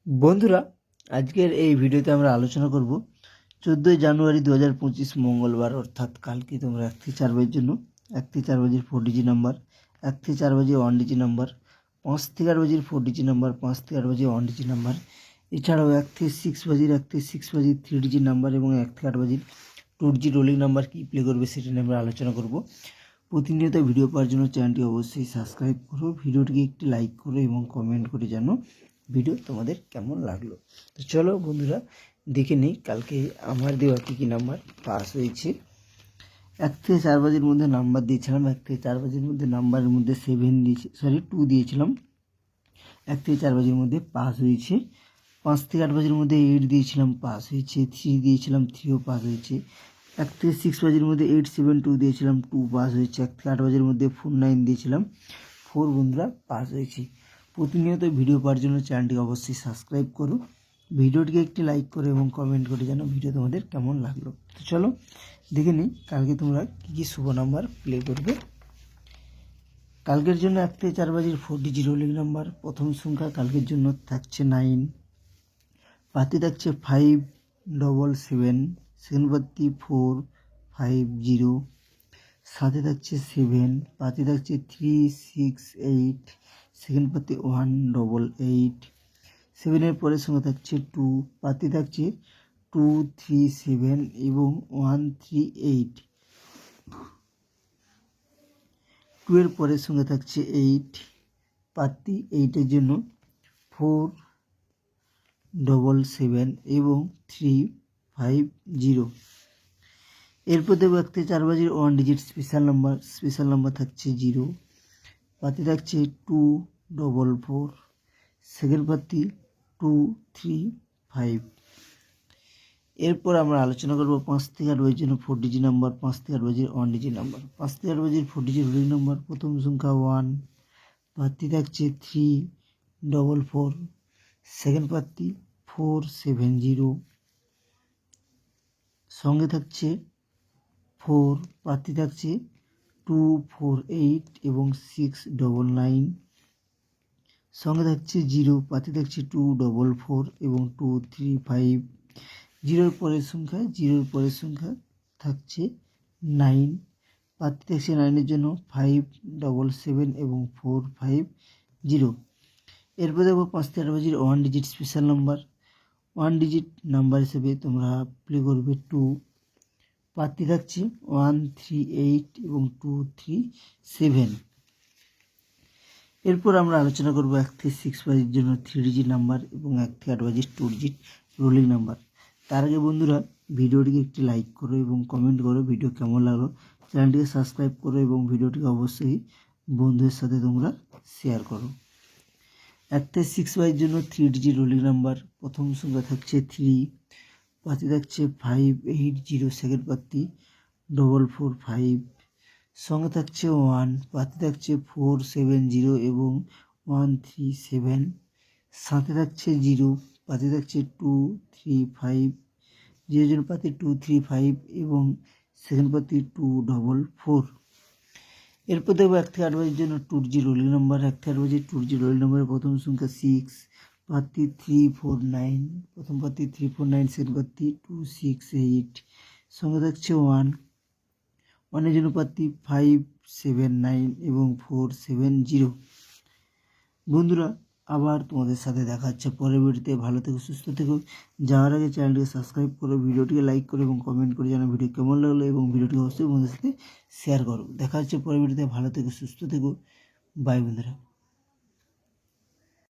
বন্ধুরা, আজকের এই ভিডিওতে আমরা আলোচনা করব 14 জানুয়ারি 2025 মঙ্গলবার অর্থাৎ কালকে তোমরা 1 থেকে 4 বাজের জন্য 1 থেকে 4 বাজের 4 ডিজিট নাম্বার, 1 থেকে 4 বাজে 1 ডিজিট নাম্বার, 5 থেকে 8 বাজের 4 ডিজিট নাম্বার, 5 থেকে 8 বাজে 1 ডিজিট নাম্বার, এছাড়াও 1 থেকে 6 বাজের 3 ডিজিট নাম্বার এবং 1 থেকে 8 বাজের 2 ডিজিট রোলিং নাম্বার কী প্লে করবে সেটা নিয়ে আমরা আলোচনা করব। প্রতিনিয়ত ভিডিও পাওয়ার জন্য চ্যানেলটি অবশ্যই সাবস্ক্রাইব করো, ভিডিওটিকে একটি লাইক করো এবং কমেন্ট করে জানো ভিডিও তোমাদের কেমন লাগলো। তো চলো বন্ধুরা দেখে নিই কালকে আমার দেওয়া কী নাম্বার পাস হয়েছে। 1 থেকে 4 বাজের মধ্যে নাম্বার দিয়েছিলাম, 1 থেকে 4 বাজের মধ্যে নাম্বারের মধ্যে 2 দিয়েছিলাম, 1 থেকে 4 বাজের মধ্যে পাস হয়েছে। 5 থেকে 8 বাজের মধ্যে 8 দিয়েছিলাম, পাস হয়েছে। 3 দিয়েছিলাম, 3ও পাস হয়েছে। 1 থেকে 6 বাজের মধ্যে 872 দিয়েছিলাম, 2 পাস হয়েছে। 1 থেকে 8 বাজের মধ্যে 49 দিয়েছিলাম, 4 বন্ধুরা পাস হয়েছে। প্রতিনিয়ত ভিডিও পাওয়ার জন্য চ্যানেলটি অবশ্যই সাবস্ক্রাইব করো, ভিডিওটিকে একটি লাইক করো এবং কমেন্ট করে জানো ভিডিও তোমাদের কেমন লাগলো। তো চলো দেখে নিই কালকে তোমরা কী শুভ নাম্বার প্লে করবে। কালকের জন্য 1 থেকে 4 বাজের 4 ডিজিট রোলিং নাম্বার প্রথম সংখ্যা কালকের জন্য থাকছে 9, পাতি থাকছে 577, সেকেন্ড পাতি 450, সাথে থাকছে 7, পাতি থাকছে 368, সেকেন্ড পাতি 188, 7-এর পরের সংখ্যা থাকছে 2, পাতি থাকছে 237 এবং 138, 2-এর পরের সংখ্যা থাকছে 8, পাতি 8-এর জন্য 477 এবং 350। এরপর দেখব 1 থেকে 4 বাজের 1 ডিজিট স্পেশাল নাম্বার থাকছে 0, পাতি থাকছে 244, সেকেন্ড পাতি 235। এরপর আমরা আলোচনা করব 5 থেকে 8 বাজের জন্য 4 ডিজিট নাম্বার, 5 থেকে 8 বাজের 1 ডিজিট নাম্বার। 5 থেকে 8 বাজের 4 ডিজিট রোলিং নাম্বার প্রথম সংখ্যা 1, পাতি থাকছে 344, সেকেন্ড পাতি 470, সঙ্গে থাকছে 4, পাতি থাকছে 248 এবং 699, সঙ্গে থাকছে 0, পাতি থাকছে 244 এবং 235, 0-এর পরের সংখ্যা থাকছে 9, পাতি থাকছে 9-এর জন্য 577 এবং 450। এরপর দেখবো 5 থেকে 8 বাজের 1 digit special number, 1 digit number হিসেবে তোমরা প্লে করবে 2, পাতি থাকছে 138 এবং 237। এরপর আমরা আলোচনা করব 1 থেকে 6 বাজের জন্য 3 ডিজিট নাম্বার এবং 1 থেকে 8 বাজের 2 ডিজিট রোলিং নাম্বার। তার আগে বন্ধুরা ভিডিওটিকে একটি লাইক করো এবং কমেন্ট করো ভিডিও কেমন লাগলো, চ্যানেলটিকে সাবস্ক্রাইব করো এবং ভিডিওটিকে অবশ্যই বন্ধুদের সাথে তোমরা শেয়ার করো। 1 থেকে 6 বাজের জন্য 3 ডিজিট রোলিং নাম্বার প্রথম সংখ্যা থাকছে 3, পাতি থাকছে 580, সেকেন্ড পাতি 445, সঙ্গে থাকছে 1, পাতি থাকছে 470 এবং 137, সাথে থাকছে 0, পাতি থাকছে 235, 0-এর জন্য পাতি 235 এবং সেকেন্ড পাতি 244। এরপর দেখবো 1 থেকে 8 বাজের জন্য 2 ডিজিট রোলিং নাম্বার, 1 থেকে 8 বাজের 2 ডিজিট রোলিং নাম্বারের প্রথম সংখ্যা 6, পাতি 349, প্রথম পাতি 349, সেকেন্ড পাতি 268, সঙ্গে থাকছে 1, 1-এর জন্য পাতি 579 এবং 470। বন্ধুরা আবার তোমাদের সাথে দেখা হচ্ছে পরের ভিডিওতে। ভালো থেকো, সুস্থ থেকো। যাওয়ার আগে চ্যানেলটিকে সাবস্ক্রাইব করো, ভিডিওটিকে লাইক করো এবং কমেন্ট করে জানাও ভিডিও কেমন লাগলো এবং ভিডিওটিকে অবশ্যই বন্ধুদের সাথে শেয়ার করো। দেখা হচ্ছে পরের ভিডিওতে। ভালো থেকো, সুস্থ থেকো। বাই বন্ধুরা।